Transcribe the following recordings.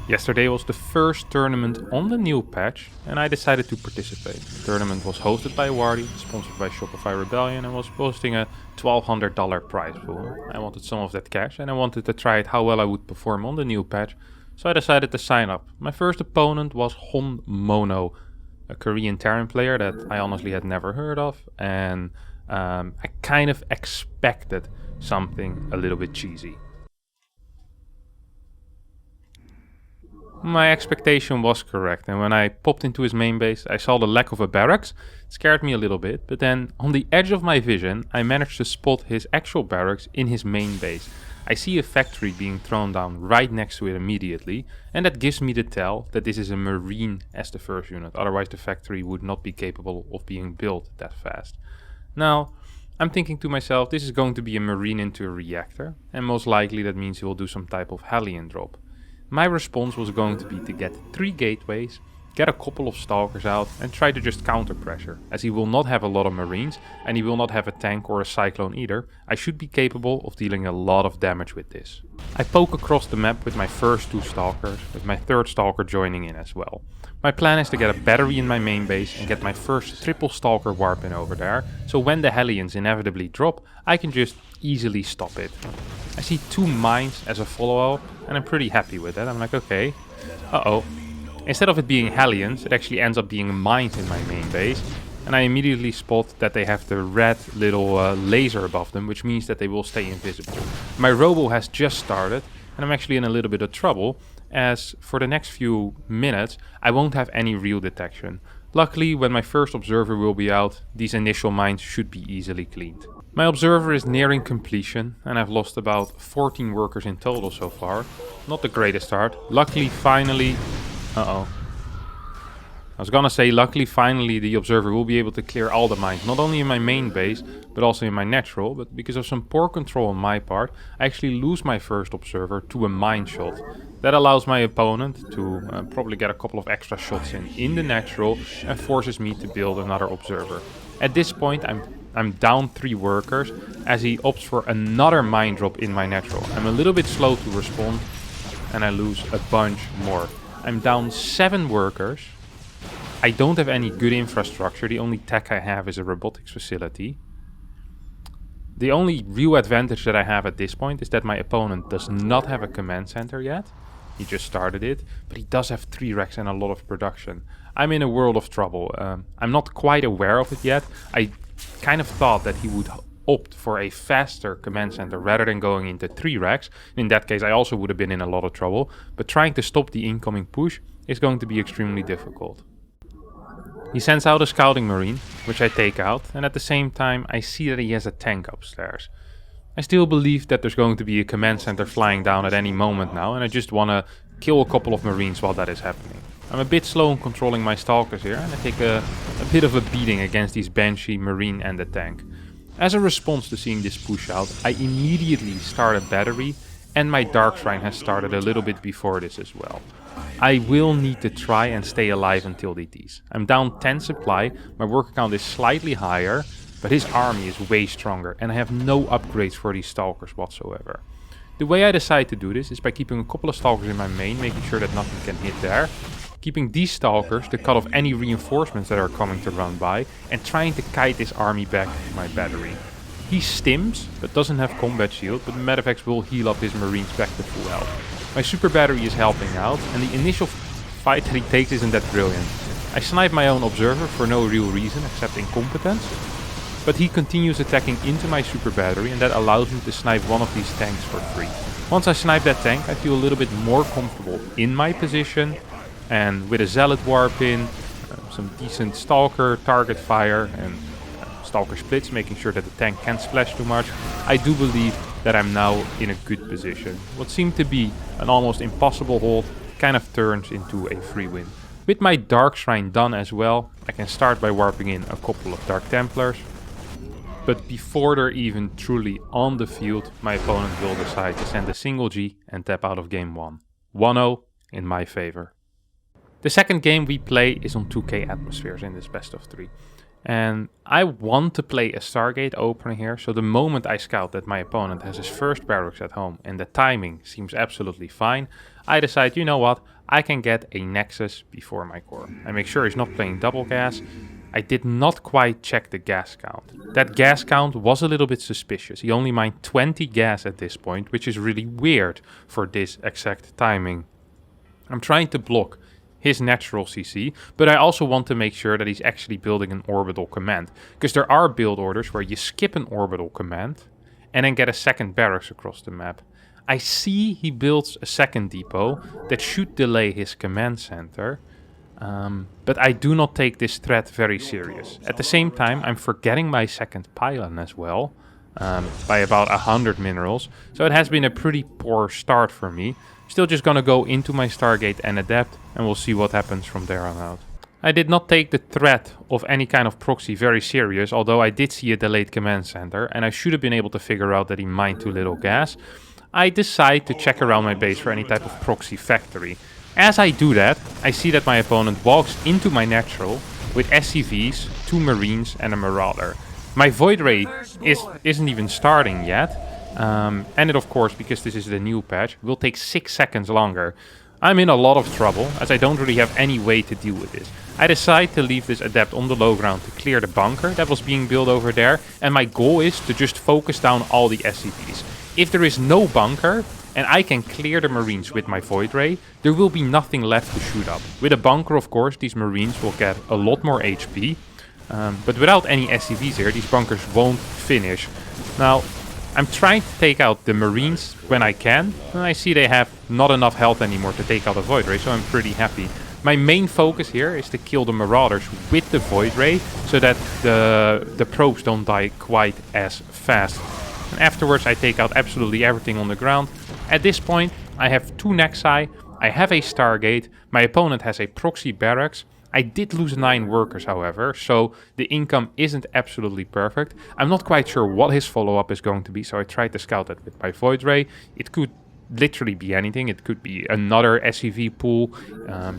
Yesterday was the first tournament on the new patch and I decided to participate. The tournament was hosted by Wardy, sponsored by Shopify Rebellion, and was posting a $1,200 prize pool. I wanted some of that cash and I wanted to try it how well I would perform on the new patch, so I decided to sign up. My first opponent was Honmono, a Korean Terran player that I honestly had never heard of, and I kind of expected something a little bit cheesy. My expectation was correct, and when I popped into his main base, I saw the lack of a barracks. It scared me a little bit, but then on the edge of my vision, I managed to spot his actual barracks in his main base. I see a factory being thrown down right next to it immediately, and that gives me the tell that this is a marine as the first unit, otherwise the factory would not be capable of being built that fast. Now, I'm thinking to myself, this is going to be a marine into a reactor, and most likely that means he will do some type of Hellion drop. My response was going to be to get 3 gateways, get a couple of stalkers out and try to just counter pressure. As he will not have a lot of marines and he will not have a tank or a cyclone either, I should be capable of dealing a lot of damage with this. I poke across the map with my first 2 stalkers, with my 3rd stalker joining in as well. My plan is to get a battery in my main base and get my first triple stalker warp in over there, so when the Hellions inevitably drop, I can just easily stop it. I see 2 mines as a follow-up and I'm pretty happy with that. I'm like, okay, uh-oh. Instead of it being Hellions, it actually ends up being mines in my main base, and I immediately spot that they have the red little laser above them, which means that they will stay invisible. My robo has just started and I'm actually in a little bit of trouble, as for the next few minutes I won't have any real detection. Luckily, when my first observer will be out, these initial mines should be easily cleaned. My observer is nearing completion and I've lost about 14 workers in total so far. Not the greatest start. Luckily, finally... Uh-oh. I was gonna say, luckily, finally the observer will be able to clear all the mines, not only in my main base, but also in my natural, but because of some poor control on my part, I actually lose my first observer to a mine shot. That allows my opponent to probably get a couple of extra shots in the natural and forces me to build another observer. At this point, I'm down 3 workers as he opts for another mine drop in my natural. I'm a little bit slow to respond and I lose a bunch more. I'm down 7 workers. I don't have any good infrastructure. The only tech I have is a robotics facility. The only real advantage that I have at this point is that my opponent does not have a command center yet. He just started it, but he does have 3 racks and a lot of production. I'm in a world of trouble. I'm not quite aware of it yet. I kind of thought that he would opt for a faster command center rather than going into 3 racks. In that case, I also would have been in a lot of trouble, but trying to stop the incoming push is going to be extremely difficult. He sends out a scouting marine, which I take out, and at the same time I see that he has a tank upstairs. I still believe that there's going to be a command center flying down at any moment now, and I just want to kill a couple of marines while that is happening. I'm a bit slow in controlling my stalkers here, and I take a bit of a beating against these Banshee, marine and the tank. As a response to seeing this push out, I immediately start a battery, and my Dark Shrine has started a little bit before this as well. I will need to try and stay alive until DTs. I'm down 10 supply, my worker count is slightly higher, but his army is way stronger and I have no upgrades for these stalkers whatsoever. The way I decide to do this is by keeping a couple of stalkers in my main, making sure that nothing can hit there, keeping these stalkers to cut off any reinforcements that are coming to run by, and trying to kite this army back to my battery. He stims, but doesn't have combat shield, but Medivacs will heal up his marines back to full health. My super battery is helping out, and the initial fight that he takes isn't that brilliant. I snipe my own observer for no real reason except incompetence, but he continues attacking into my super battery, and that allows me to snipe one of these tanks for free. Once I snipe that tank, I feel a little bit more comfortable in my position, and with a zealot warp in, some decent stalker target fire, and stalker splits, making sure that the tank can't splash too much, I do believe that I'm now in a good position. What seemed to be an almost impossible hold kind of turns into a free win. With my Dark Shrine done as well, I can start by warping in a couple of Dark Templars. But before they're even truly on the field, my opponent will decide to send a single G and tap out of game 1. 1-0 in my favor. The second game we play is on 2k atmospheres in this best of 3. And I want to play a Stargate opener here, so the moment I scout that my opponent has his first barracks at home and the timing seems absolutely fine, I decide, you know what, I can get a Nexus before my core. I make sure he's not playing double gas. I did not quite check the gas count. That gas count was a little bit suspicious. He only mined 20 gas at this point, which is really weird for this exact timing. I'm trying to block his natural CC, but I also want to make sure that he's actually building an orbital command. Because there are build orders where you skip an orbital command and then get a second barracks across the map. I see he builds a second depot that should delay his command center. But I do not take this threat very serious. At the same time, I'm forgetting my second pylon as well, by about 100 minerals. So it has been a pretty poor start for me. Still just gonna go into my Stargate and adapt, and we'll see what happens from there on out. I did not take the threat of any kind of proxy very serious, although I did see a delayed command center, and I should have been able to figure out that he mined too little gas. I decide to check around my base for any type of proxy factory. As I do that, I see that my opponent walks into my natural with SCVs, 2 Marines and a Marauder. My Void Ray isn't even starting yet. And it, of course, because this is the new patch, will take 6 seconds longer. I'm in a lot of trouble, as I don't really have any way to deal with this. I decide to leave this Adept on the low ground to clear the bunker that was being built over there. And my goal is to just focus down all the SCVs. If there is no bunker, and I can clear the Marines with my Void Ray, there will be nothing left to shoot up. With a bunker, of course, these Marines will get a lot more HP. But without any SCVs here, these bunkers won't finish. Now, I'm trying to take out the Marines when I can. And I see they have not enough health anymore to take out a Void Ray, so I'm pretty happy. My main focus here is to kill the Marauders with the Void Ray, so that the probes don't die quite as fast. And afterwards I take out absolutely everything on the ground. At this point I have 2 Nexi, I have a Stargate, my opponent has a proxy barracks. I did lose 9 workers, however, so the income isn't absolutely perfect. I'm not quite sure what his follow-up is going to be, so I tried to scout that with my Void Ray. It could literally be anything. It could be another SCV pool,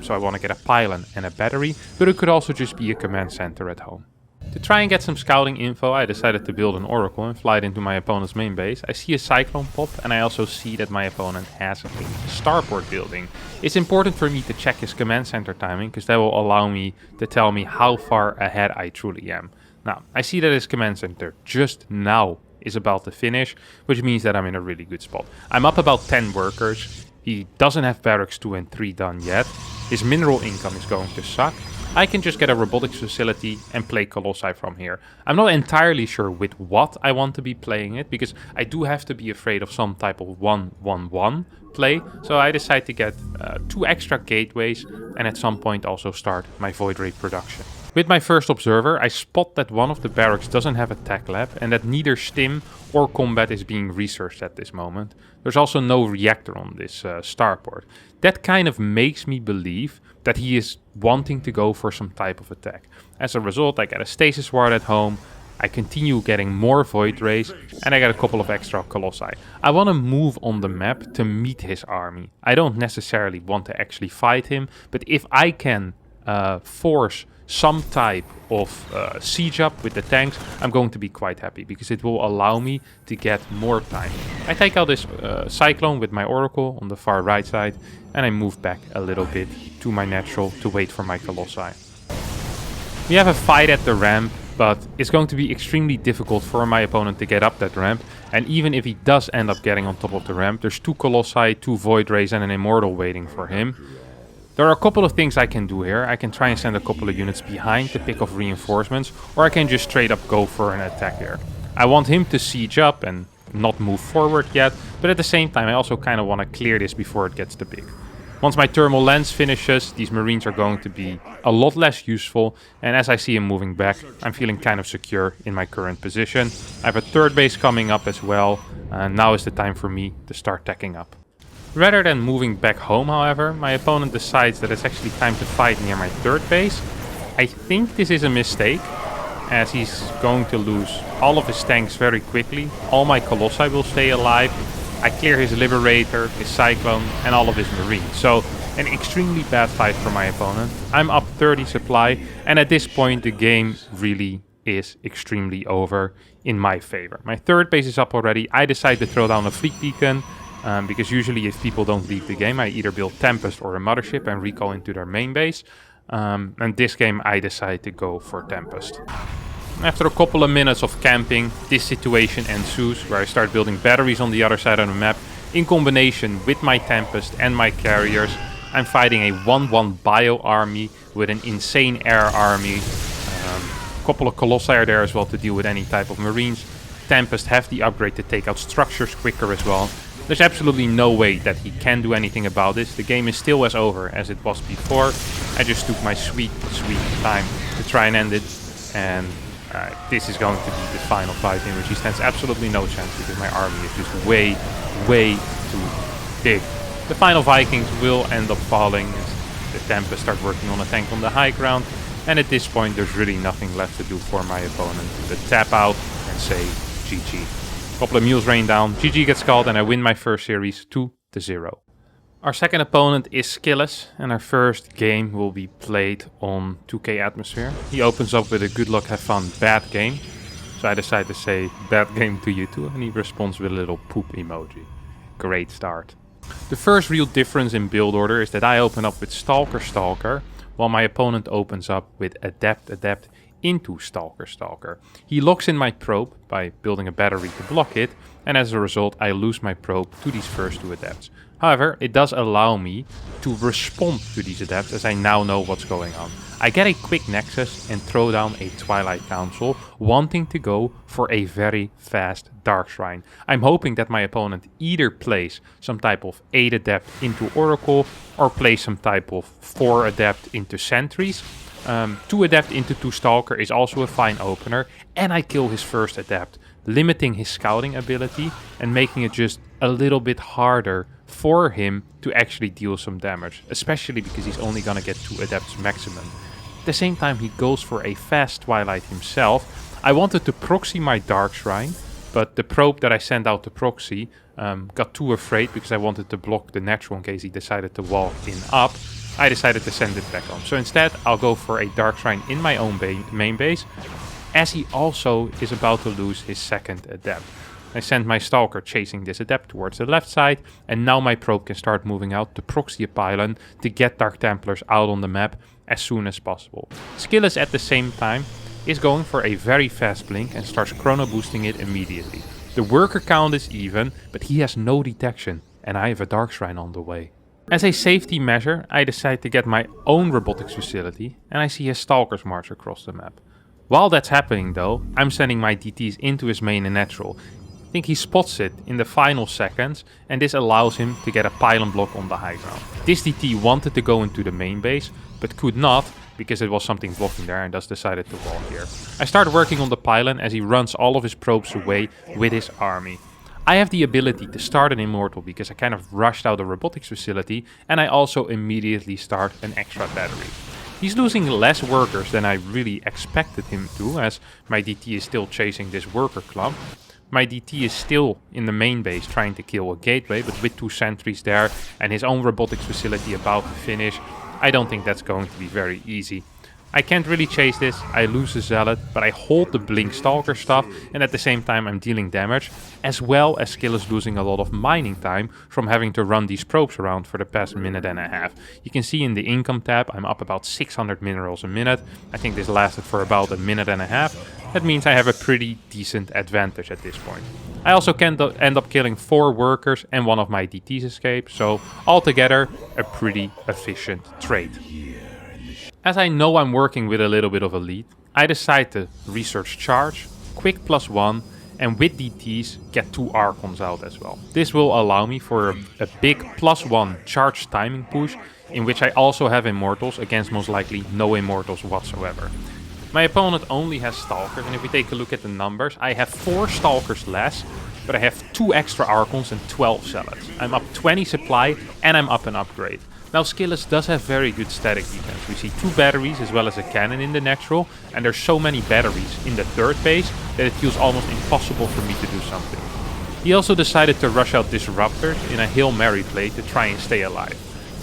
so I want to get a pylon and a battery, but it could also just be a command center at home. To try and get some scouting info, I decided to build an Oracle and fly it into my opponent's main base. I see a Cyclone pop, and I also see that my opponent has a starport building. It's important for me to check his command center timing, because that will allow me to tell me how far ahead I truly am. Now, I see that his command center just now is about to finish, which means that I'm in a really good spot. I'm up about 10 workers. He doesn't have barracks 2 and 3 done yet. His mineral income is going to suck. I can just get a robotics facility and play Colossi from here. I'm not entirely sure with what I want to be playing it, because I do have to be afraid of some type of 1-1-1 play. So I decide to get 2 extra gateways and at some point also start my Void Ray production. With my first observer, I spot that one of the barracks doesn't have a tech lab and that neither stim or combat is being researched at this moment. There's also no reactor on this starport. That kind of makes me believe that he is wanting to go for some type of attack. As a result, I get a stasis ward at home, I continue getting more Void Rays, and I get a couple of extra Colossi. I want to move on the map to meet his army. I don't necessarily want to actually fight him, but if I can force some type of siege up with the tanks, I'm going to be quite happy, because it will allow me to get more time. I take out this Cyclone with my Oracle on the far right side, and I move back a little bit to my natural to wait for my Colossi. We have a fight at the ramp, but it's going to be extremely difficult for my opponent to get up that ramp, and even if he does end up getting on top of the ramp, there's 2 Colossi, 2 Void Rays and an Immortal waiting for him. There are a couple of things I can do here. I can try and send a couple of units behind to pick off reinforcements, or I can just straight up go for an attack here. I want him to siege up and not move forward yet, but at the same time I also kind of want to clear this before it gets too big. Once my thermal lens finishes, these Marines are going to be a lot less useful, and as I see him moving back, I'm feeling kind of secure in my current position. I have a 3rd base coming up as well, and now is the time for me to start teching up. Rather than moving back home, however, my opponent decides that it's actually time to fight near my 3rd base. I think this is a mistake, as he's going to lose all of his tanks very quickly. All my Colossi will stay alive. I clear his Liberator, his Cyclone, and all of his Marines. So, an extremely bad fight for my opponent. I'm up 30 supply, and at this point the game really is extremely over in my favor. My 3rd base is up already. I decide to throw down a fleet beacon, because usually if people don't leave the game, I either build Tempest or a Mothership and recall into their main base. And this game I decide to go for Tempest. After a couple of minutes of camping, this situation ensues where I start building batteries on the other side of the map. In combination with my Tempest and my carriers, I'm fighting a 1-1 bio army with an insane air army. A couple of Colossi are there as well to deal with any type of Marines. Tempest have the upgrade to take out structures quicker as well. There's absolutely no way that he can do anything about this. The game is still as over as it was before. I just took my sweet time to try and end it. And this is going to be the final fight in which he stands absolutely no chance because my army is just way too big. The final Vikings will end up falling as the Tempest start working on a tank on the high ground. And at this point there's really nothing left to do for my opponent but tap out and say GG. Couple of mules rain down, GG gets called, and I win my first series 2-0. Our second opponent is Skilless, and our first game will be played on 2K Atmosphere. He opens up with a good luck, have fun, bad game. So I decide to say bad game to you too, and he responds with a little poop emoji. Great start. The first real difference in build order is that I open up with Stalker, while my opponent opens up with Adept into Stalker. He locks in my probe by building a battery to block it, and as a result I lose my probe to these first two adepts. However, it does allow me to respond to these adepts as I now know what's going on. I get a quick nexus and throw down a Twilight Council, wanting to go for a very fast Dark Shrine. I'm hoping that my opponent either plays some type of 8 adept into Oracle or plays some type of 4 adept into Sentries. 2 adept into 2 Stalker is also a fine opener, and I kill his first adept, limiting his scouting ability and making it just a little bit harder for him to actually deal some damage, especially because he's only gonna get 2 adepts maximum. At the same time he goes for a fast Twilight himself. I wanted to proxy my Dark Shrine, but the probe that I sent out to proxy got too afraid because I wanted to block the natural in case he decided to walk in up. I decided to send it back on. So instead, I'll go for a Dark Shrine in my own main base, as he also is about to lose his second adept. I send my Stalker chasing this adept towards the left side, and now my probe can start moving out to proxy a pylon to get Dark Templars out on the map as soon as possible. Skilless at the same time is going for a very fast blink and starts chrono boosting it immediately. The worker count is even, but he has no detection, and I have a Dark Shrine on the way. As a safety measure, I decide to get my own robotics facility, and I see his Stalkers march across the map. While that's happening though, I'm sending my DTs into his main and natural. I think he spots it in the final seconds, and this allows him to get a pylon block on the high ground. This DT wanted to go into the main base, but could not because it was something blocking there, and thus decided to walk here. I start working on the pylon as he runs all of his probes away with his army. I have the ability to start an Immortal because I kind of rushed out a robotics facility, and I also immediately start an extra battery. He's losing less workers than I really expected him to, as my DT is still chasing this worker clump. My DT is still in the main base trying to kill a gateway, but with 2 sentries there and his own robotics facility about to finish, I don't think that's going to be very easy. I can't really chase this, I lose the Zealot, but I hold the Blink Stalker stuff, and at the same time I'm dealing damage, as well as Skilless losing a lot of mining time from having to run these probes around for the past minute and a half. You can see in the income tab I'm up about 600 minerals a minute. I think this lasted for about a minute and a half. That means I have a pretty decent advantage at this point. I also can end up killing 4 workers and one of my DTs escape, so altogether a pretty efficient trade. As I know I'm working with a little bit of a lead, I decide to research charge, quick +1, and with DTs get 2 Archons out as well. This will allow me for a big +1 charge timing push, in which I also have Immortals against most likely no Immortals whatsoever. My opponent only has Stalkers, and if we take a look at the numbers, I have 4 Stalkers less, but I have 2 extra Archons and 12 Zealots. I'm up 20 supply, and I'm up an upgrade. Now Skilless does have very good static defense. We see 2 batteries as well as a cannon in the natural, and there's so many batteries in the third base that it feels almost impossible for me to do something. He also decided to rush out Disruptors in a Hail Mary play to try and stay alive.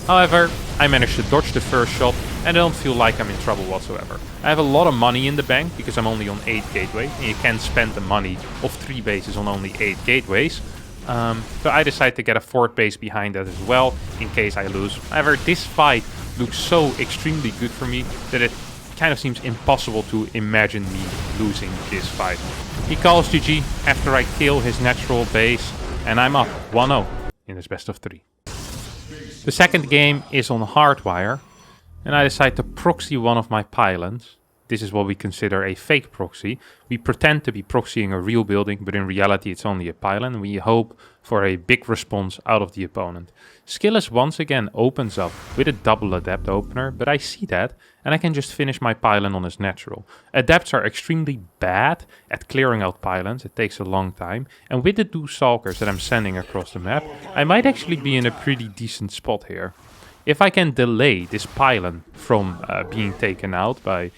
However, I managed to dodge the first shot and I don't feel like I'm in trouble whatsoever. I have a lot of money in the bank because I'm only on 8 gateways, and you can't spend the money of 3 bases on only 8 gateways. So I decide to get a fort base behind that as well, in case I lose. However, this fight looks so extremely good for me that it kind of seems impossible to imagine me losing this fight. He calls GG after I kill his natural base, and I'm up 1-0 in this best of 3. The second game is on Hardwire, and I decide to proxy one of my pylons. This is what we consider a fake proxy. We pretend to be proxying a real building, but in reality it's only a pylon. We hope for a big response out of the opponent. Skilless once again opens up with a double adept opener, but I see that and I can just finish my pylon on his natural. Adepts are extremely bad at clearing out pylons. It takes a long time. And with the 2 stalkers that I'm sending across the map, I might actually be in a pretty decent spot here. If I can delay this pylon from being taken out by,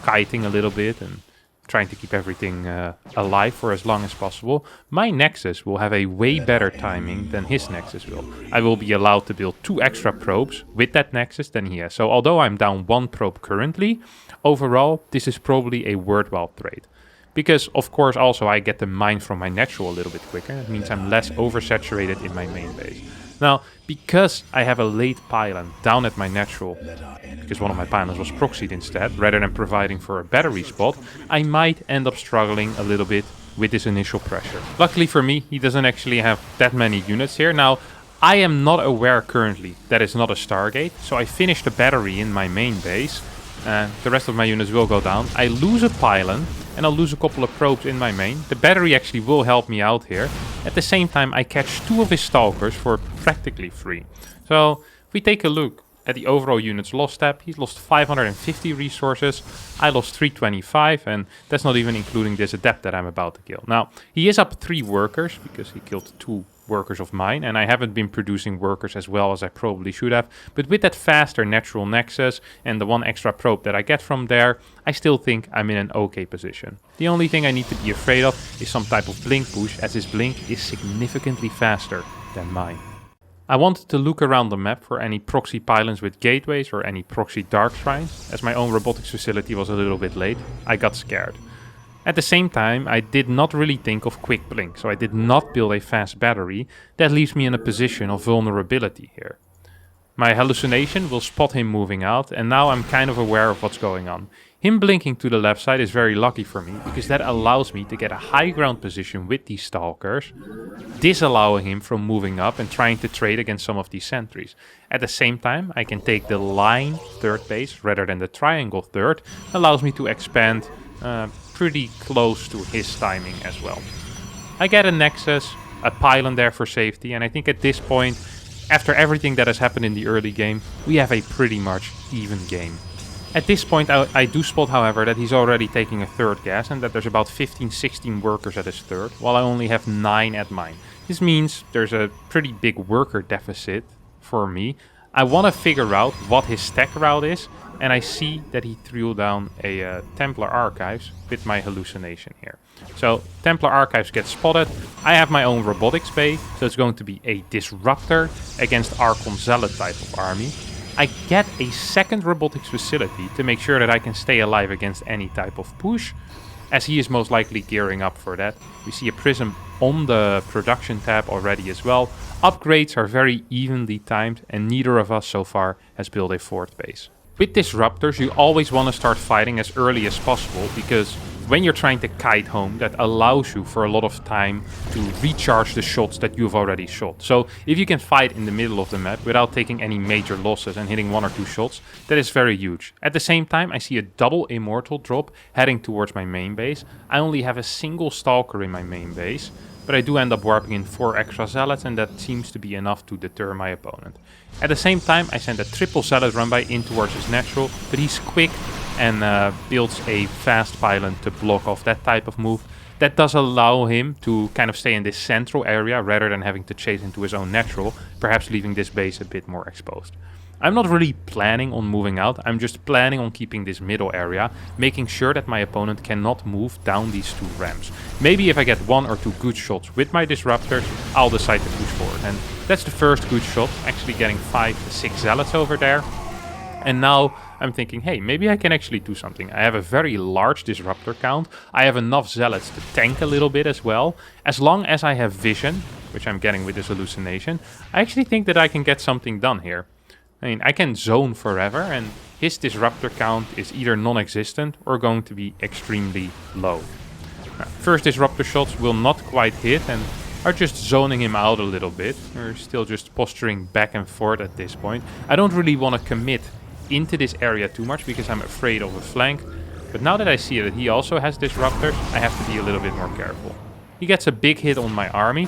kiting a little bit and trying to keep everything alive for as long as possible, my Nexus will have a way better timing than his Nexus will. I will be allowed to build 2 extra probes with that Nexus than he has. So although I'm down 1 probe currently, overall this is probably a worthwhile trade. Because of course also I get the mine from my natural a little bit quicker. It means I'm less oversaturated in my main base. Now, because I have a late pylon down at my natural, because one of my pylons was proxied instead, rather than providing for a battery spot, I might end up struggling a little bit with this initial pressure. Luckily for me, he doesn't actually have that many units here. Now, I am not aware currently that it's not a Stargate, so I finished the battery in my main base. The rest of my units will go down. I lose a pylon, and I'll lose a couple of probes in my main. The battery actually will help me out here. At the same time, I catch 2 of his stalkers for practically free. So, if we take a look at the overall units lost tab, he's lost 550 resources. I lost 325, and that's not even including this adept that I'm about to kill. Now, he is up 3 workers, because he killed 2 workers of mine, and I haven't been producing workers as well as I probably should have, but with that faster natural nexus and the 1 extra probe that I get from there, I still think I'm in an okay position. The only thing I need to be afraid of is some type of blink push, as his blink is significantly faster than mine. I wanted to look around the map for any proxy pylons with gateways or any proxy dark shrines. As my own robotics facility was a little bit late, I got scared. At the same time, I did not really think of quick blink, so I did not build a fast battery. That leaves me in a position of vulnerability here. My hallucination will spot him moving out, and now I'm kind of aware of what's going on. Him blinking to the left side is very lucky for me, because that allows me to get a high ground position with these stalkers, disallowing him from moving up and trying to trade against some of these sentries. At the same time, I can take the line third base rather than the triangle third, allows me to expand pretty close to his timing as well. I get a nexus, a pylon there for safety, and I think at this point, after everything that has happened in the early game, we have a pretty much even game. At this point I do spot, however, that he's already taking a third gas and that there's about 15-16 workers at his third, while I only have 9 at mine. This means there's a pretty big worker deficit for me. I want to figure out what his stack route is, and I see that he threw down a Templar Archives with my hallucination here. So Templar Archives gets spotted. I have my own robotics bay, so it's going to be a disruptor against Archon Zealot type of army. I get a second robotics facility to make sure that I can stay alive against any type of push, as he is most likely gearing up for that. We see a prism on the production tab already as well. Upgrades are very evenly timed, and neither of us so far has built a fort base. With disruptors, you always want to start fighting as early as possible, because when you're trying to kite home, that allows you for a lot of time to recharge the shots that you've already shot. So if you can fight in the middle of the map without taking any major losses and hitting 1 or 2 shots, that is very huge. At the same time, I see a double immortal drop heading towards my main base. I only have a single stalker in my main base, but I do end up warping in 4 extra zealots, and that seems to be enough to deter my opponent. At the same time, I send a triple zealot run by in towards his natural, but he's quick and builds a fast pylon to block off that type of move. That does allow him to kind of stay in this central area rather than having to chase into his own natural, perhaps leaving this base a bit more exposed. I'm not really planning on moving out, I'm just planning on keeping this middle area, making sure that my opponent cannot move down these 2 ramps. Maybe if I get 1 or 2 good shots with my disruptors, I'll decide to push forward. And that's the first good shot, actually getting 5-6 zealots over there. And now I'm thinking, hey, maybe I can actually do something. I have a very large disruptor count. I have enough zealots to tank a little bit as well. As long as I have vision, which I'm getting with this hallucination, I actually think that I can get something done here. I mean, I can zone forever, and his disruptor count is either non-existent or going to be extremely low. First disruptor shots will not quite hit and are just zoning him out a little bit. We're still just posturing back and forth at this point. I don't really want to commit into this area too much because I'm afraid of a flank. But now that I see that he also has disruptors, I have to be a little bit more careful. He gets a big hit on my army,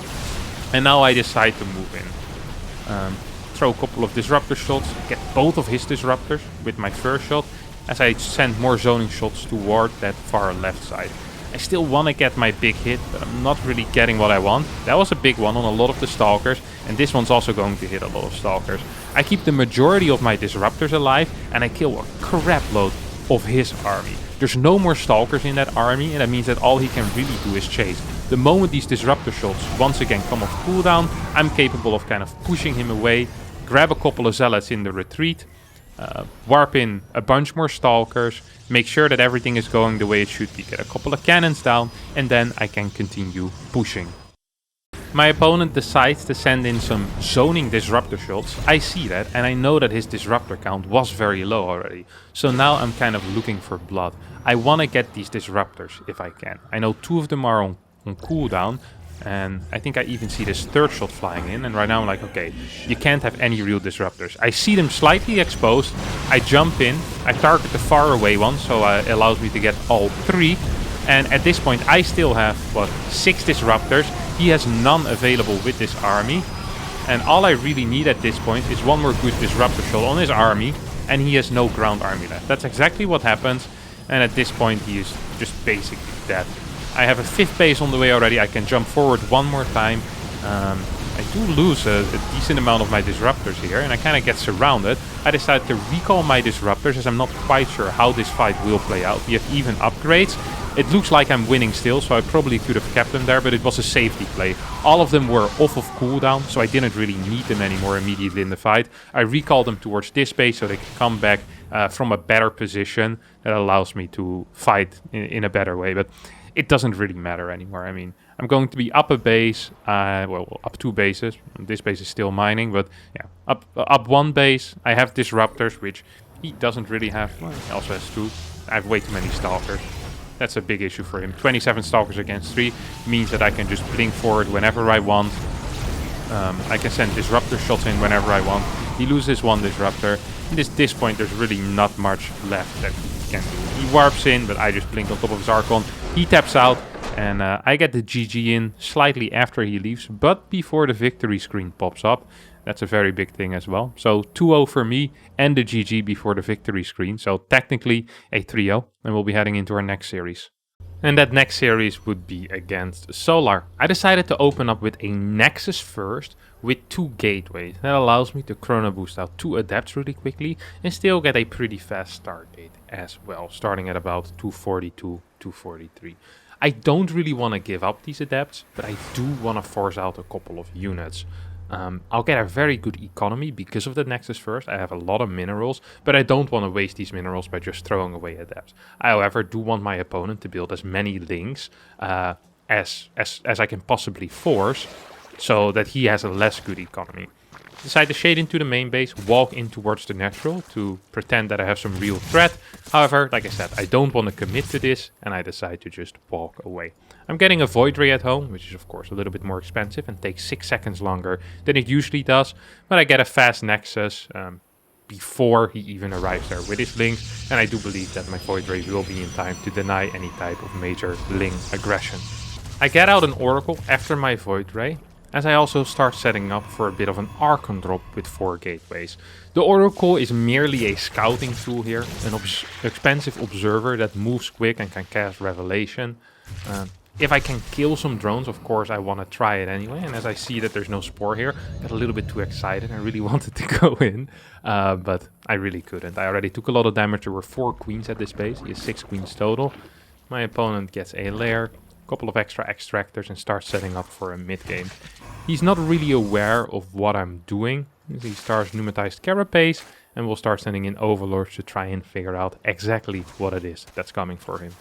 and now I decide to move in. Throw a couple of disruptor shots, get both of his disruptors with my first shot, as I send more zoning shots toward that far left side. I still want to get my big hit, but I'm not really getting what I want. That was a big one on a lot of the stalkers, and this one's also going to hit a lot of stalkers. I keep the majority of my disruptors alive, and I kill a crap load of his army. There's no more stalkers in that army, and that means that all he can really do is chase. The moment these disruptor shots once again come off cooldown, I'm capable of kind of pushing him away, grab a couple of zealots in the retreat, warp in a bunch more stalkers, make sure that everything is going the way it should be, get a couple of cannons down, and then I can continue pushing. My opponent decides to send in some zoning disruptor shots. I see that, and I know that his disruptor count was very low already. So now I'm kind of looking for blood. I want to get these disruptors if I can. I know 2 of them are on cooldown, and I think I even see this third shot flying in, and right now I'm like, okay, you can't have any real disruptors. I see them slightly exposed, I jump in, I target the far away one, so it allows me to get all 3, and at this point I still have, 6 disruptors. He has none available with this army, and all I really need at this point is one more good disruptor shot on his army, and he has no ground army left. That's exactly what happens, and at this point he is just basically dead. I have a 5th base on the way already. I can jump forward one more time. I do lose a decent amount of my disruptors here, and I kind of get surrounded. I decide to recall my disruptors as I'm not quite sure how this fight will play out. We have even upgrades. It looks like I'm winning still, so I probably could have kept them there, but it was a safety play. All of them were off of cooldown, so I didn't really need them anymore immediately in the fight. I recalled them towards this base so they can come back from a better position that allows me to fight in a better way. But it doesn't really matter anymore. I mean, I'm going to be up a base, up 2 bases. This base is still mining, but yeah, up 1 base. I have disruptors, which he doesn't really have. Well, he also has 2. I have way too many stalkers. That's a big issue for him. 27 stalkers against 3 means that I can just blink forward whenever I want. I can send disruptor shots in whenever I want. He loses 1 disruptor. At this point, there's really not much left that he can do. He warps in, but I just blink on top of his Archon. He taps out, and I get the GG in slightly after he leaves, but before the victory screen pops up. That's a very big thing as well. So 2-0 for me and the GG before the victory screen. So technically a 3-0, and we'll be heading into our next series. And that next series would be against Solar. I decided to open up with a Nexus first with 2 gateways. That allows me to chrono boost out 2 adepts really quickly and still get a pretty fast start date as well, starting at about 242, 243. I don't really want to give up these adepts, but I do want to force out a couple of units. I'll get a very good economy because of the Nexus first. I have a lot of minerals, but I don't want to waste these minerals by just throwing away adepts. I, however, do want my opponent to build as many links as I can possibly force, so that he has a less good economy. Decide to shade into the main base, walk in towards the natural to pretend that I have some real threat. However, like I said, I don't want to commit to this, and I decide to just walk away. I'm getting a Void Ray at home, which is of course a little bit more expensive and takes 6 seconds longer than it usually does, but I get a fast Nexus before he even arrives there with his links, and I do believe that my Void Ray will be in time to deny any type of major Ling aggression. I get out an Oracle after my Void Ray, as I also start setting up for a bit of an Archon drop with 4 gateways. The Oracle is merely a scouting tool here, an expensive observer that moves quick and can cast Revelation. If I can kill some drones, of course I want to try it anyway, and as I see that there's no Spore here, I got a little bit too excited. I really wanted to go in, but I really couldn't. I already took a lot of damage. There were 4 queens at this base. He has 6 queens total. My opponent gets a lair, couple of extra extractors, and starts setting up for a mid game. He's not really aware of what I'm doing. He starts pneumatized carapace and will start sending in overlords to try and figure out exactly what it is that's coming for him.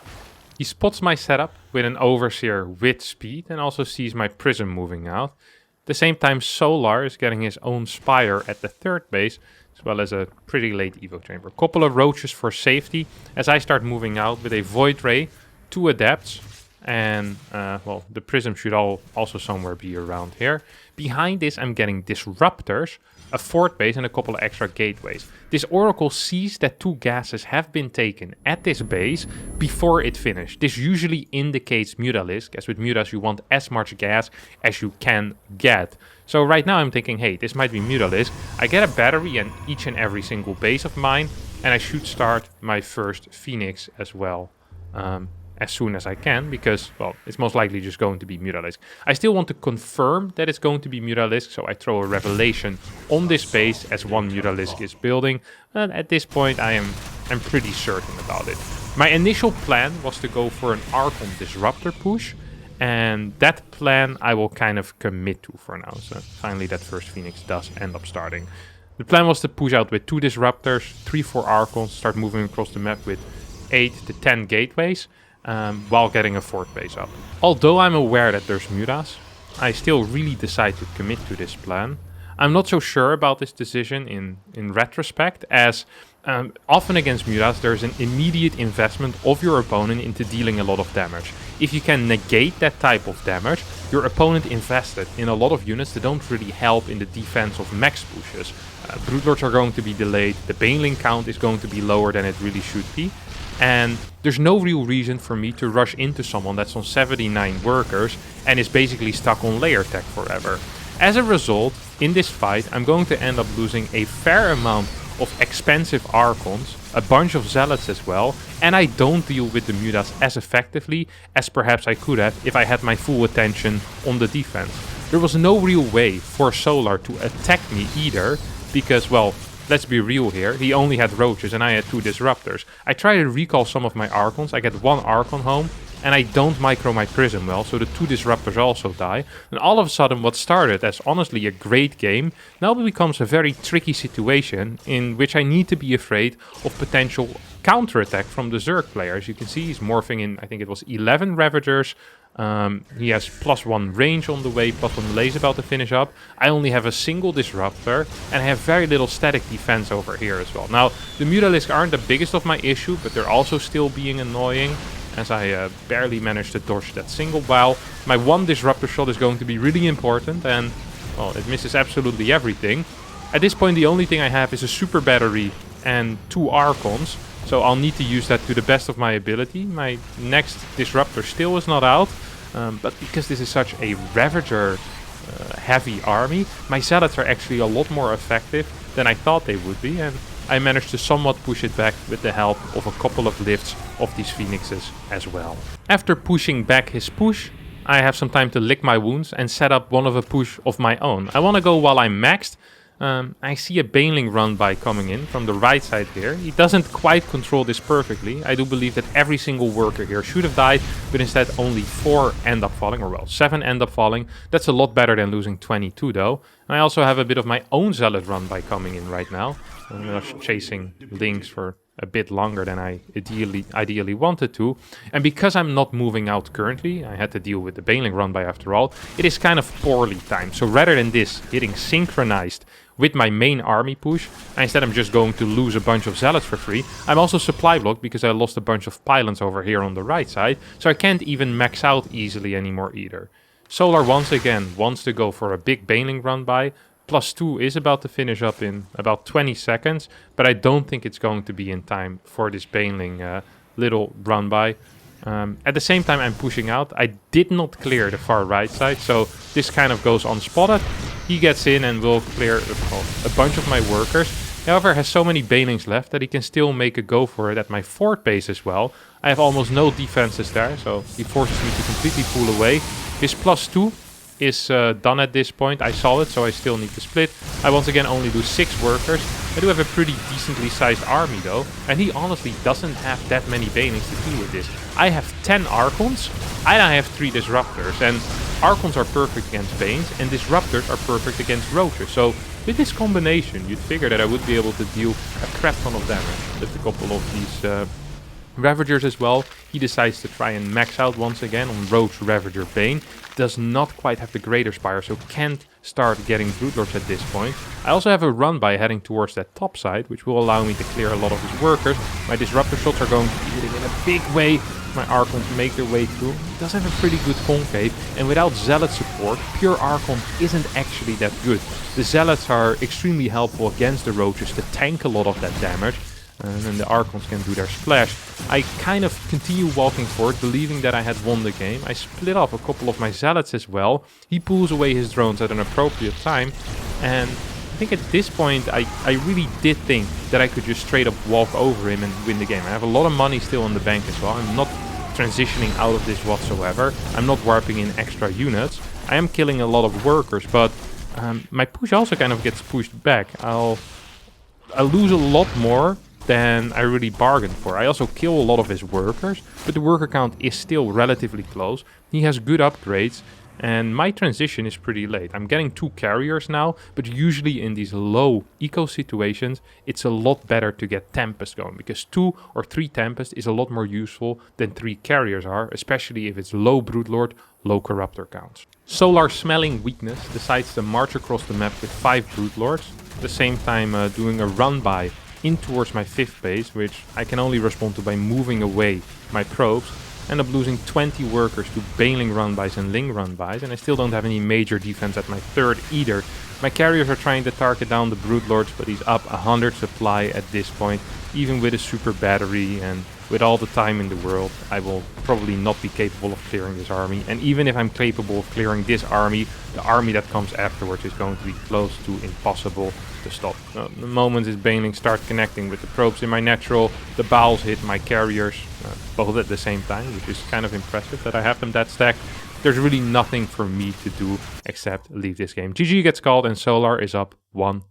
He spots my setup with an overseer with speed and also sees my prism moving out. At the same time, Solar is getting his own Spire at the 3rd base, as well as a pretty late Evo Chamber. A couple of Roaches for safety as I start moving out with a Void Ray, 2 Adepts, and, well, the Prism should also somewhere be around here. Behind this, I'm getting Disruptors, a 4th base, and a couple of extra gateways. This Oracle sees that 2 gases have been taken at this base before it finished. This usually indicates Mutalisk, as with Mutas you want as much gas as you can get. So right now I'm thinking, hey, this might be Mutalisk. I get a battery in each and every single base of mine, and I should start my first Phoenix as well. As soon as I can, because, well, it's most likely just going to be Mutalisk. I still want to confirm that it's going to be Mutalisk, so I throw a Revelation on this base as one Mutalisk is building. And at this point, I'm pretty certain about it. My initial plan was to go for an Archon Disruptor push, and that plan I will kind of commit to for now. So finally that first Phoenix does end up starting. The plan was to push out with 2 Disruptors, 3-4 Archons, start moving across the map with 8 to 10 gateways. While getting a 4th base up. Although I'm aware that there's Mutas, I still really decide to commit to this plan. I'm not so sure about this decision in retrospect, as often against Mutas there's an immediate investment of your opponent into dealing a lot of damage. If you can negate that type of damage, your opponent invested in a lot of units that don't really help in the defense of max pushes. Broodlords are going to be delayed, the Baneling count is going to be lower than it really should be. And there's no real reason for me to rush into someone that's on 79 workers and is basically stuck on layer tech forever. As a result, in this fight, I'm going to end up losing a fair amount of expensive Archons, a bunch of Zealots as well, and I don't deal with the Mutas as effectively as perhaps I could have if I had my full attention on the defense. There was no real way for Solar to attack me either, because, well, let's be real here, he only had Roaches and I had 2 Disruptors. I try to recall some of my Archons, I get 1 Archon home, and I don't micro my Prism well, so the 2 Disruptors also die. And all of a sudden what started as honestly a great game, now becomes a very tricky situation in which I need to be afraid of potential counterattack from the Zerg player. As you can see, he's morphing in, I think it was 11 Ravagers. He has +1 range on the way, +1 melee is about to finish up. I only have a single Disruptor, and I have very little static defense over here as well. Now, the Mutalisk aren't the biggest of my issue, but they're also still being annoying, as I barely managed to dodge that single while. My 1 Disruptor shot is going to be really important, and, well, it misses absolutely everything. At this point, the only thing I have is a Super Battery and 2 Archons, so I'll need to use that to the best of my ability. My next Disruptor still is not out, but because this is such a Ravager heavy army, my Zealots are actually a lot more effective than I thought they would be, and I managed to somewhat push it back with the help of a couple of lifts of these Phoenixes as well. After pushing back his push, I have some time to lick my wounds and set up one of a push of my own. I want to go while I'm maxed. I see a Baneling run by coming in from the right side here. He doesn't quite control this perfectly. I do believe that every single worker here should have died, but instead only 4 end up falling, or well, 7 end up falling. That's a lot better than losing 22 though. And I also have a bit of my own Zealot run by coming in right now. I'm chasing Lynx for a bit longer than I ideally wanted to. And because I'm not moving out currently, I had to deal with the Baneling run by after all, it is kind of poorly timed. So rather than this hitting synchronized with my main army push, instead I'm just going to lose a bunch of Zealots for free. I'm also supply blocked because I lost a bunch of Pylons over here on the right side, so I can't even max out easily anymore either. Solar once again wants to go for a big Baneling run by. +2 is about to finish up in about 20 seconds, but I don't think it's going to be in time for this Baneling little run by. At the same time I'm pushing out, I did not clear the far right side, so this kind of goes unspotted. He gets in and will clear a bunch of my workers. However, has so many Banelings left that he can still make a go for it at my 4th base as well. I have almost no defenses there, so he forces me to completely pull away. His +2 is done at this point. I saw it, so I still need to split. I once again only do 6 workers. I do have a pretty decently sized army though, and he honestly doesn't have that many Banelings to deal with this. I have 10 Archons, and I have 3 Disruptors, and Archons are perfect against Banes, and Disruptors are perfect against Roaches. So with this combination, you'd figure that I would be able to deal a crap ton of damage with a couple of these Ravagers as well. He decides to try and max out once again on Roach, Ravager, Bane. Does not quite have the Greater Spire, so can't start getting Broodlords at this point. I also have a run by heading towards that top side, which will allow me to clear a lot of his workers. My Disruptor shots are going to be hitting in a big way. My Archons make their way through. He does have a pretty good concave, and without Zealot support, pure Archon isn't actually that good. The Zealots are extremely helpful against the Roaches to tank a lot of that damage, and then the Archons can do their splash. I kind of continue walking forward, believing that I had won the game. I split off a couple of my Zealots as well. He pulls away his drones at an appropriate time, and I think at this point I really did think that I could just straight up walk over him and win the game. I have a lot of money still on the bank as well. I'm not transitioning out of this whatsoever. I'm not warping in extra units. I am killing a lot of workers, but my push also kind of gets pushed back. I'll lose a lot more than I really bargained for. I also kill a lot of his workers, but the worker count is still relatively close. He has good upgrades, and my transition is pretty late. I'm getting 2 carriers now, but usually in these low eco situations, it's a lot better to get Tempest going, because 2 or 3 Tempest is a lot more useful than 3 carriers are, especially if it's low Broodlord, low Corruptor counts. Solar Smelling Weakness decides to march across the map with 5 Broodlords, at the same time doing a run by in towards my 5th base, which I can only respond to by moving away my probes. End up losing 20 workers to Baneling run-bys and Ling run-bys, and I still don't have any major defense at my 3rd either. My carriers are trying to target down the Broodlords, but he's up 100 supply at this point, even with a super battery, and with all the time in the world, I will probably not be capable of clearing this army. And even if I'm capable of clearing this army, the army that comes afterwards is going to be close to impossible to stop. The moment his Baneling start connecting with the probes in my natural, the Bowls hit my carriers both at the same time, which is kind of impressive that I have them that stacked. There's really nothing for me to do except leave this game. GG gets called and Solar is up 1-0.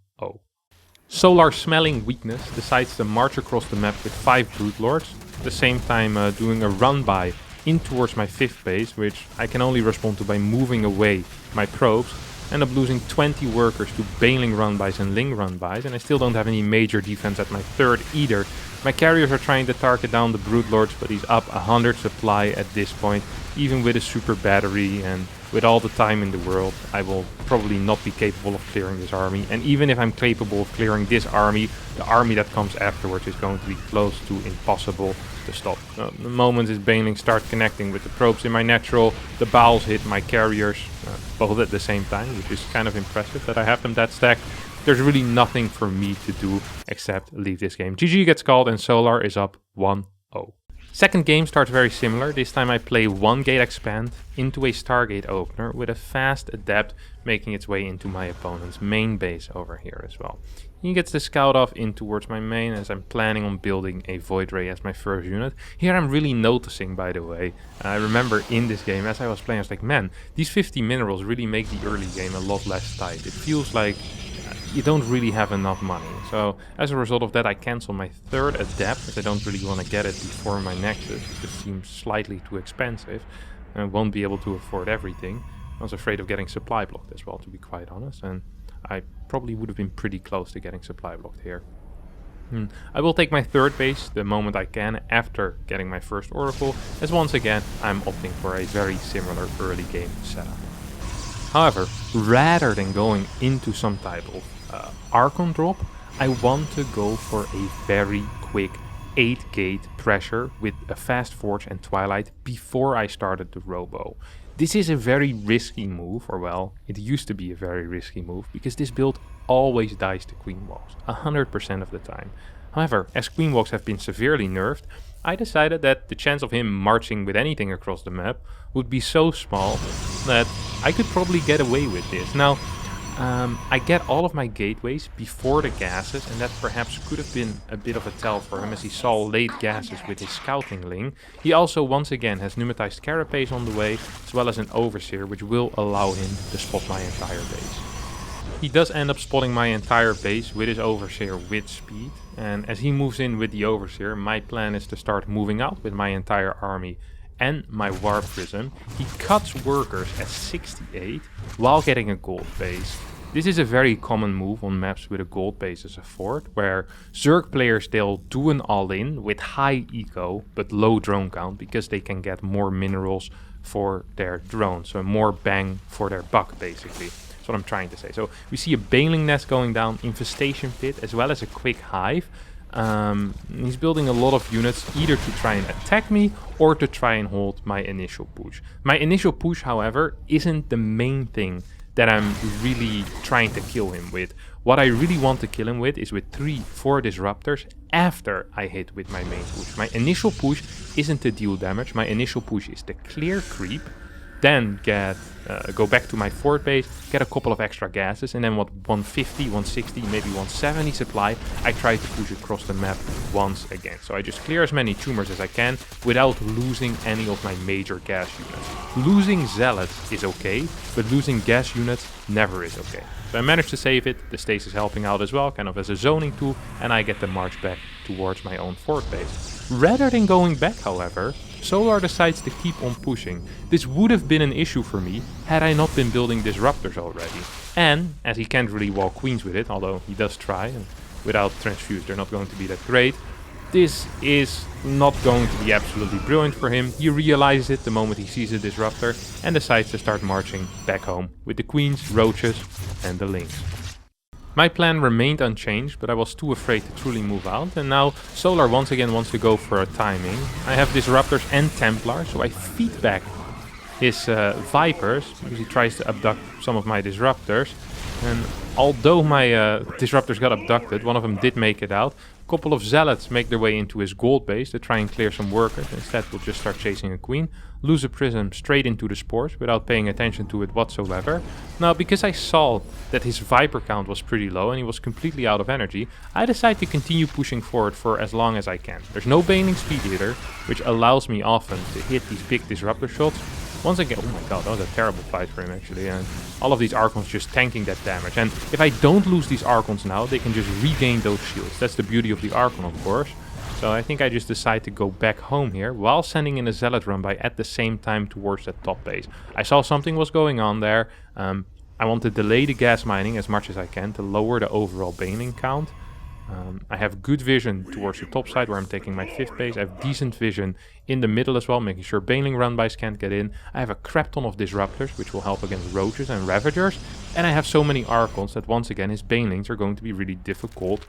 Solar Smelling Weakness decides to march across the map with 5 Broodlords, at the same time doing a run by in towards my 5th base, which I can only respond to by moving away my probes. End up losing 20 workers to Baneling run-bys and Ling run-bys, and I still don't have any major defense at my 3rd either. My carriers are trying to target down the Broodlords, but he's up 100 supply at this point, even with a super battery, and with all the time in the world, I will probably not be capable of clearing this army. And even if I'm capable of clearing this army, the army that comes afterwards is going to be close to impossible to stop. The moment his Baneling start connecting with the probes in my natural, the Bowls hit my carriers both at the same time, which is kind of impressive that I have them that stacked. There's really nothing for me to do except leave this game. GG gets called and Solar is up 1-0. Second game starts very similar. This time I play 1 gate expand into a Stargate opener with a fast adept making its way into my opponent's main base over here as well. He gets the scout off in towards my main as I'm planning on building a Void Ray as my first unit. Here I'm really noticing, by the way. I remember in this game as I was playing I was like, man, these 50 minerals really make the early game a lot less tight. It feels like you don't really have enough money. So as a result of that I cancel my 3rd adept as I don't really want to get it before my Nexus. It just seems slightly too expensive and I won't be able to afford everything. I was afraid of getting supply blocked as well, to be quite honest, and I probably would have been pretty close to getting supply blocked here. I will take my 3rd base the moment I can after getting my first Oracle, as once again I'm opting for a very similar early game setup. However, rather than going into some type of Archon drop, I want to go for a very quick 8 gate pressure with a Fast Forge and Twilight before I started the Robo. This is a very risky move, or well, it used to be a very risky move, because this build always dies to Queen Walks, 100% of the time. However, as Queen Walks have been severely nerfed, I decided that the chance of him marching with anything across the map would be so small that I could probably get away with this. Now, I get all of my gateways before the gases, and that perhaps could have been a bit of a tell for him as he saw late gases with his scouting Ling. He also once again has Pneumatized Carapace on the way, as well as an Overseer, which will allow him to spot my entire base. He does end up spotting my entire base with his Overseer with speed, and as he moves in with the Overseer, my plan is to start moving out with my entire army and my Warp Prism. He cuts workers at 68 while getting a gold base. This is a very common move on maps with a gold base as a fort, where Zerg players, they'll do an all-in with high eco but low drone count because they can get more minerals for their drone, so more bang for their buck basically. That's what I'm trying to say. So we see a baneling nest going down, infestation pit, as well as a quick hive. He's building a lot of units either to try and attack me or to try and hold my initial push. My initial push, however, isn't the main thing that I'm really trying to kill him with. What I really want to kill him with is with 3-4 disruptors after I hit with my main push. My initial push isn't to deal damage. My initial push is to clear creep, then go back to my fort base, get a couple of extra gases, and then what 150, 160, maybe 170 supply, I try to push across the map once again. So I just clear as many tumors as I can without losing any of my major gas units. Losing zealots is okay, but losing gas units never is okay. So I managed to save it, the stasis helping out as well, kind of as a zoning tool, and I get the march back towards my own fort base. Rather than going back, however, Solar decides to keep on pushing. This would have been an issue for me had I not been building disruptors already. And, as he can't really wall queens with it, although he does try, and without transfuse they're not going to be that great, this is not going to be absolutely brilliant for him. He realizes it the moment he sees a disruptor and decides to start marching back home with the queens, roaches and the lynx. My plan remained unchanged, but I was too afraid to truly move out, and now Solar once again wants to go for a timing. I have Disruptors and Templars, so I feed back his Vipers, because he tries to abduct some of my Disruptors. And although my Disruptors got abducted, one of them did make it out. A couple of Zealots make their way into his gold base to try and clear some workers. Instead, we'll just start chasing a queen. Lose a prism straight into the spores without paying attention to it whatsoever. Now, because I saw that his Viper count was pretty low and he was completely out of energy, I decide to continue pushing forward for as long as I can. There's no baning speed either, which allows me often to hit these big disruptor shots. Once again, oh my god, that was a terrible fight for him actually, and all of these Archons just tanking that damage. And if I don't lose these Archons now, they can just regain those shields. That's the beauty of the Archon, of course. So I think I just decide to go back home here, while sending in a Zealot run by at the same time towards that top base. I saw something was going on there. I want to delay the gas mining as much as I can to lower the overall baning count. I have good vision towards the top side where I'm taking my 5th base. I have decent vision in the middle as well, making sure baneling run-bys can't get in. I have a crap ton of disruptors, which will help against roaches and ravagers. And I have so many Archons that once again his banelings are going to be really difficult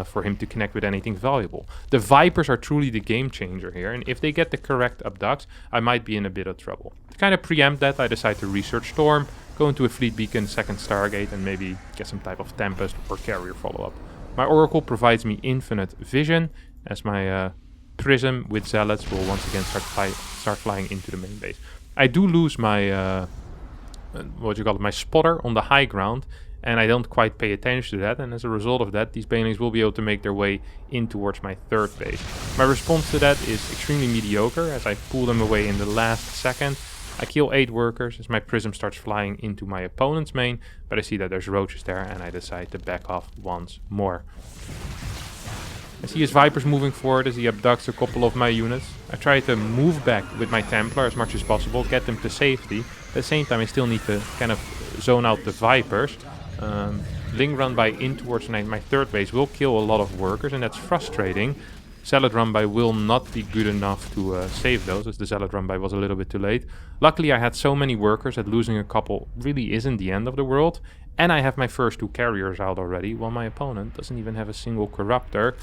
for him to connect with anything valuable. The Vipers are truly the game changer here, and if they get the correct abducts, I might be in a bit of trouble. To kind of preempt that, I decide to research Storm, go into a Fleet Beacon, 2nd Stargate, and maybe get some type of Tempest or Carrier follow-up. My Oracle provides me infinite vision, as my Prism with Zealots will once again start flying into the main base. I do lose my, my spotter on the high ground, and I don't quite pay attention to that, and as a result of that, these banelings will be able to make their way in towards my 3rd base. My response to that is extremely mediocre, as I pull them away in the last second. I kill 8 workers as my prism starts flying into my opponent's main, but I see that there's roaches there and I decide to back off once more. I see his Vipers moving forward as he abducts a couple of my units. I try to move back with my Templar as much as possible, get them to safety. At the same time I still need to kind of zone out the Vipers. Ling run by in towards my 3rd base will kill a lot of workers, and that's frustrating. Zealot run by will not be good enough to save those, as the Zealot run by was a little bit too late. Luckily I had so many workers that losing a couple really isn't the end of the world, and I have my first 2 carriers out already, while my opponent doesn't even have a single corruptor,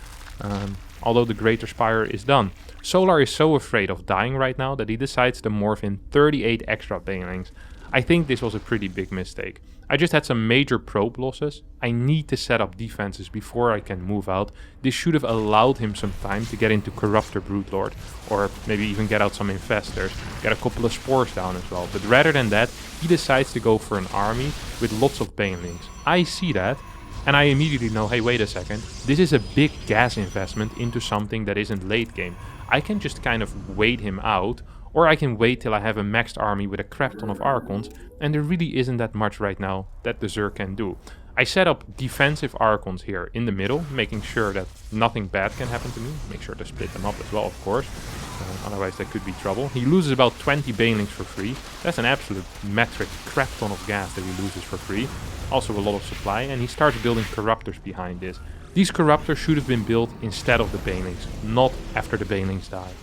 although the Greater Spire is done. Solar is so afraid of dying right now that he decides to morph in 38 extra banelings. I think this was a pretty big mistake. I just had some major probe losses. I need to set up defenses before I can move out. This should have allowed him some time to get into Corruptor Broodlord, or maybe even get out some Infestors, get a couple of Spores down as well. But rather than that, he decides to go for an army with lots of banelings. I see that, and I immediately know, hey, wait a second, this is a big gas investment into something that isn't late game. I can just kind of wait him out, or I can wait till I have a maxed army with a crap ton of Archons, and there really isn't that much right now that the Zerg can do. I set up defensive Archons here in the middle, making sure that nothing bad can happen to me. Make sure to split them up as well, of course. Otherwise there could be trouble. He loses about 20 banelings for free. That's an absolute metric crap ton of gas that he loses for free. Also a lot of supply, and he starts building Corruptors behind this. These Corruptors should have been built instead of the banelings, not after the banelings die.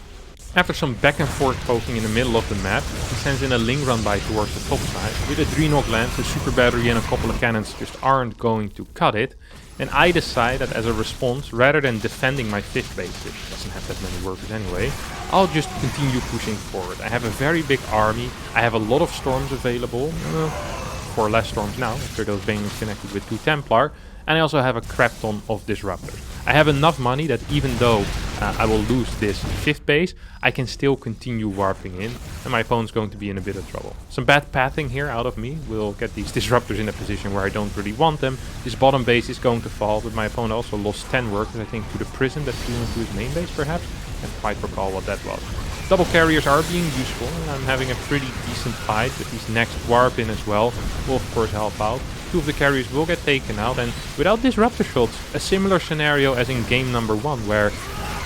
After some back and forth poking in the middle of the map, he sends in a Ling run by towards the top side. With a 3-knock lance, a super battery and a couple of cannons just aren't going to cut it. And I decide that as a response, rather than defending my 5th base, which doesn't have that many workers anyway, I'll just continue pushing forward. I have a very big army, I have a lot of storms available, 4 less storms now, after those banelings connected with 2 Templar, and I also have a crap ton of disruptors. I have enough money that even though I will lose this 5th base, I can still continue warping in, and my opponent's going to be in a bit of trouble. Some bad pathing here out of me will get these disruptors in a position where I don't really want them. This bottom base is going to fall, but my opponent also lost 10 workers, I think, to the prison that flew into his main base, perhaps. I can't quite recall what that was. Double carriers are being useful, and I'm having a pretty decent fight, with these next warp in as well will of course help out. 2 of the carriers will get taken out, and without disruptor shots, a similar scenario as in game number 1, where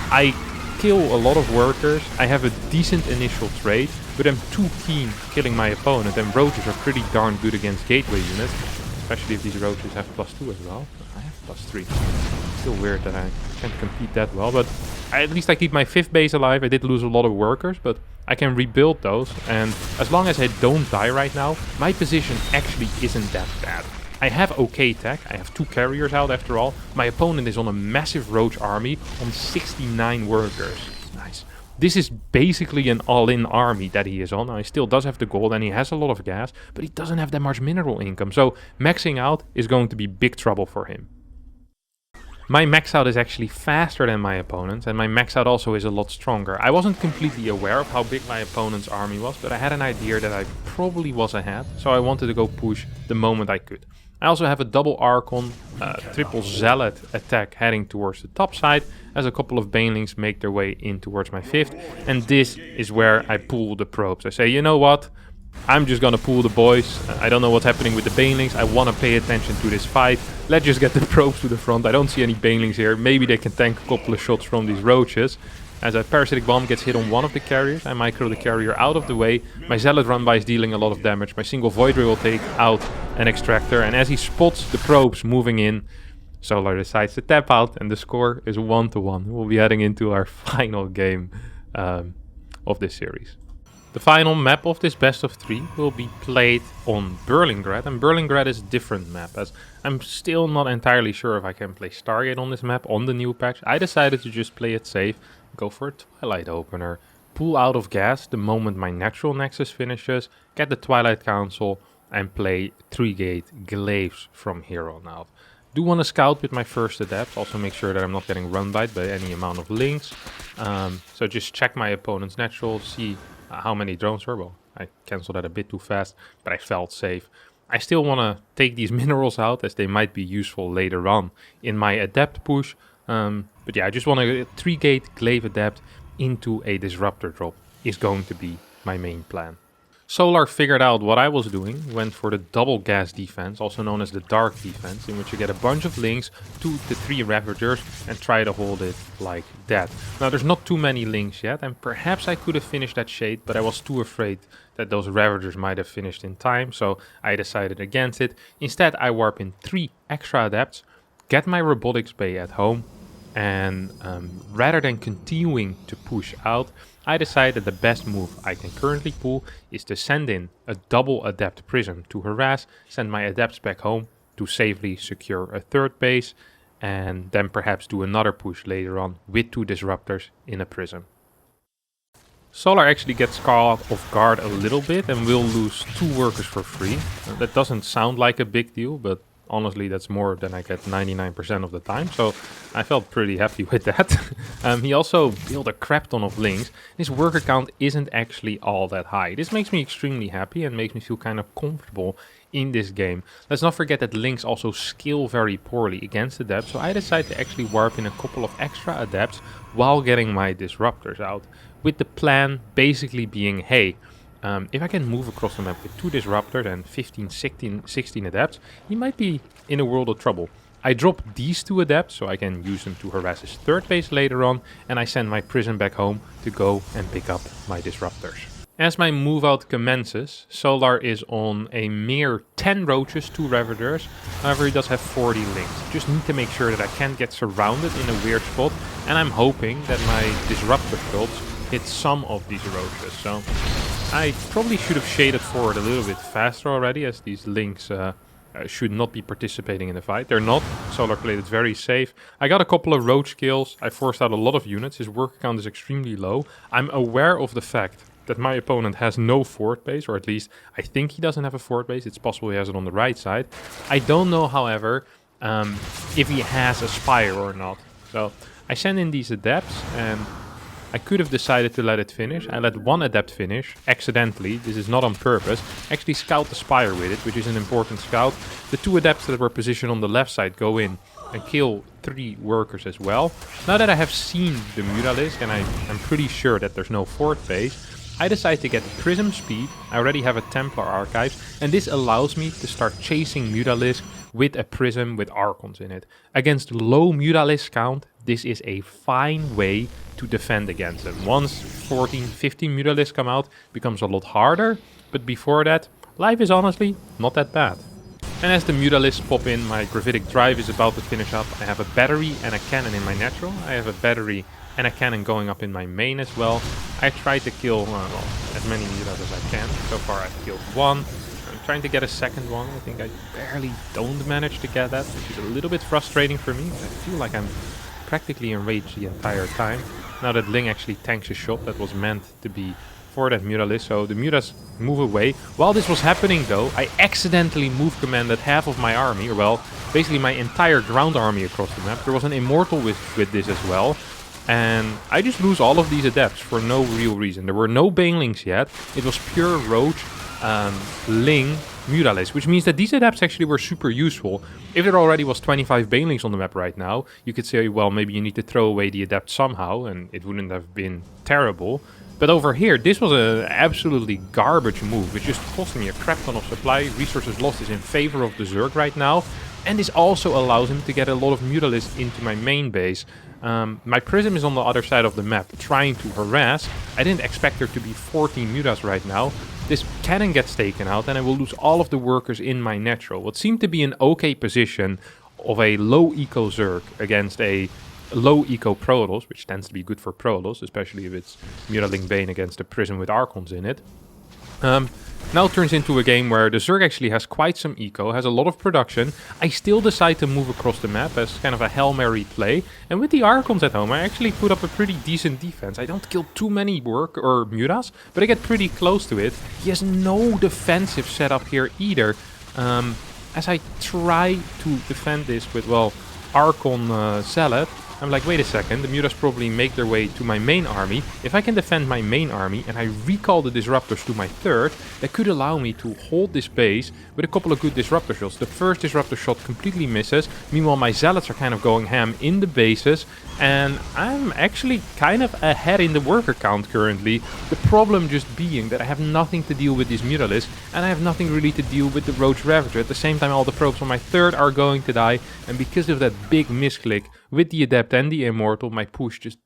I kill a lot of workers, I have a decent initial trade, but I'm too keen killing my opponent, and roaches are pretty darn good against gateway units, especially if these roaches have +2 as well. I have +3. Still weird that I can't compete that well, but at least I keep my 5th base alive. I did lose a lot of workers, but I can rebuild those, and as long as I don't die right now, my position actually isn't that bad. I have okay tech, I have 2 carriers out after all. My opponent is on a massive roach army on 69 workers. Nice. This is basically an all-in army that he is on. Now, he still does have the gold and he has a lot of gas, but he doesn't have that much mineral income, so maxing out is going to be big trouble for him. My max out is actually faster than my opponent's, and my max out also is a lot stronger. I wasn't completely aware of how big my opponent's army was, but I had an idea that I probably was ahead, so I wanted to go push the moment I could. I also have a double Archon, triple Zealot attack heading towards the top side, as a couple of banelings make their way in towards my 5th, and this is where I pull the probes. I say, you know what? I'm just gonna pull the boys. I don't know what's happening with the banelings. I want to pay attention to this fight. Let's just get the probes to the front. I don't see any banelings here. Maybe they can tank a couple of shots from these roaches. As a parasitic bomb gets hit on one of the carriers, I micro the carrier out of the way. My Zealot run by is dealing a lot of damage. My single Void Ray will take out an extractor. And as he spots the probes moving in, Solar decides to tap out, and the score is 1-1. We'll be heading into our final game of this series. The final map of this best of 3 will be played on Berlingrad, and Berlingrad is a different map, as I'm still not entirely sure if I can play Stargate on this map on the new patch. I decided to just play it safe, go for a Twilight opener, pull out of gas the moment my natural nexus finishes, get the Twilight Council, and play 3-gate glaives from here on out. Do want to scout with my first adept, also make sure that I'm not getting run by any amount of links. So just check my opponent's natural, see how many drones were. Well, I cancelled that a bit too fast, but I felt safe. I still want to take these minerals out, as they might be useful later on in my adept push. But yeah, I just want to 3-gate glaive adept into a disruptor drop is going to be my main plan. Solar figured out what I was doing, went for the double gas defense, also known as the dark defense, in which you get a bunch of links, 2 to 3 Ravagers, and try to hold it like that. Now there's not too many links yet, and perhaps I could have finished that shade, but I was too afraid that those Ravagers might have finished in time, so I decided against it. Instead I warp in 3 extra adepts, get my robotics bay at home, and rather than continuing to push out, I decided the best move I can currently pull is to send in a double adept prism to harass, send my adepts back home to safely secure a 3rd base, and then perhaps do another push later on with 2 disruptors in a prism. Solar actually gets caught off guard a little bit and will lose 2 workers for free. That doesn't sound like a big deal, but honestly, that's more than I get 99% of the time, so I felt pretty happy with that. He also built a crap ton of links. His worker count isn't actually all that high. This makes me extremely happy and makes me feel kind of comfortable in this game. Let's not forget that links also scale very poorly against adepts, so I decided to actually warp in a couple of extra adepts while getting my disruptors out, with the plan basically being, hey, if I can move across the map with 2 disruptors and 15, 16 adepts, he might be in a world of trouble. I drop these 2 adepts so I can use them to harass his 3rd base later on, and I send my prison back home to go and pick up my disruptors. As my move out commences, Solar is on a mere 10 roaches, 2 Ravagers, however he does have 40 links. Just need to make sure that I can't get surrounded in a weird spot, and I'm hoping that my disruptor shots hit some of these roaches. So I probably should have shaded forward a little bit faster already, as these links should not be participating in the fight. They're not. Solar played it very safe. I got a couple of roach kills. I forced out a lot of units. His worker count is extremely low. I'm aware of the fact that my opponent has no fort base, or at least I think he doesn't have a fort base. It's possible he has it on the right side. I don't know, however, if he has a spire or not. So I send in these adepts, and I could have decided to let it finish. I let one adept finish, accidentally. This is not on purpose. Actually scout the spire with it, which is an important scout. The 2 adepts that were positioned on the left side go in and kill 3 workers as well. Now that I have seen the Mutalisk, and I'm pretty sure that there's no fort base, I decide to get Prism Speed. I already have a Templar Archive, and this allows me to start chasing Mutalisk with a Prism with Archons in it. Against low Mutalisk count, this is a fine way to defend against them. Once 14, 15 Mutalisk come out, it becomes a lot harder, but before that, life is honestly not that bad. And as the Mutalisks pop in, my Gravitic Drive is about to finish up. I have a battery and a cannon in my natural. I have a battery and a cannon going up in my main as well. I try to kill well, as many Mutalisks as I can. So far I've killed 1. I'm trying to get a second one. I think I barely don't manage to get that, which is a little bit frustrating for me. I feel like I'm practically enraged the entire time. Now that Ling actually tanks a shot that was meant to be for that Mutalisk, so the Mutas move away. While this was happening though, I accidentally move commanded half of my army, or well, basically my entire ground army across the map. There was an Immortal with this as well. And I just lose all of these adepts for no real reason. There were no Banelings yet. It was pure Roach, Ling, Mutalisk, which means that these adepts actually were super useful. If there already was 25 Banelings on the map right now, you could say, well, maybe you need to throw away the adept somehow, and it wouldn't have been terrible. But over here, this was an absolutely garbage move, which just cost me a crap ton of supply. Resources lost is in favor of the Zerg right now. And this also allows him to get a lot of Mutalisks into my main base. My Prism is on the other side of the map, trying to harass. I didn't expect there to be 14 Mutas right now. This cannon gets taken out, and I will lose all of the workers in my natural. What seemed to be an okay position of a low eco Zerg against a low eco Protoss, which tends to be good for Protoss, especially if it's Mutaling Bane against a Prism with Archons in it. Now turns into a game where the Zerg actually has quite some eco, has a lot of production. I still decide to move across the map as kind of a Hail Mary play. And with the Archons at home, I actually put up a pretty decent defense. I don't kill too many Mutas, but I get pretty close to it. He has no defensive setup here either. As I try to defend this with, well, Archon Salad, I'm like, wait a second, the Mutas probably make their way to my main army. If I can defend my main army and I recall the Disruptors to my third, that could allow me to hold this base with a couple of good Disruptor shots. The first Disruptor shot completely misses. Meanwhile, my Zealots are kind of going ham in the bases. And I'm actually kind of ahead in the worker count currently. The problem just being that I have nothing to deal with these Mutalisks, and I have nothing really to deal with the Roach Ravager. At the same time, all the probes on my third are going to die, and because of that big misclick with the Adept and the Immortal, my push just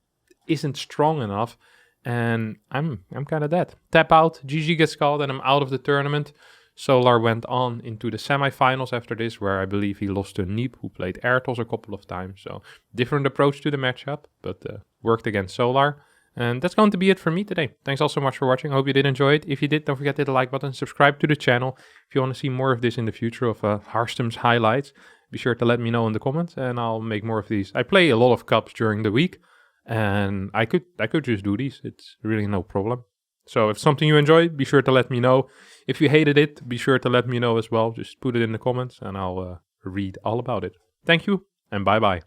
isn't strong enough, and I'm kind of dead. Tap out, GG gets called, and I'm out of the tournament. Solar went on into the semifinals after this, where I believe he lost to Neep, who played Airtos a couple of times. So different approach to the matchup, but worked against Solar. And that's going to be it for me today. Thanks all so much for watching. I hope you did enjoy it. If you did, don't forget to hit the like button, subscribe to the channel. If you want to see more of this in the future of Harstem's highlights, be sure to let me know in the comments and I'll make more of these. I play a lot of cups during the week and I could just do these. It's really no problem. So if something you enjoyed, be sure to let me know. If you hated it, be sure to let me know as well. Just put it in the comments and I'll read all about it. Thank you and bye-bye.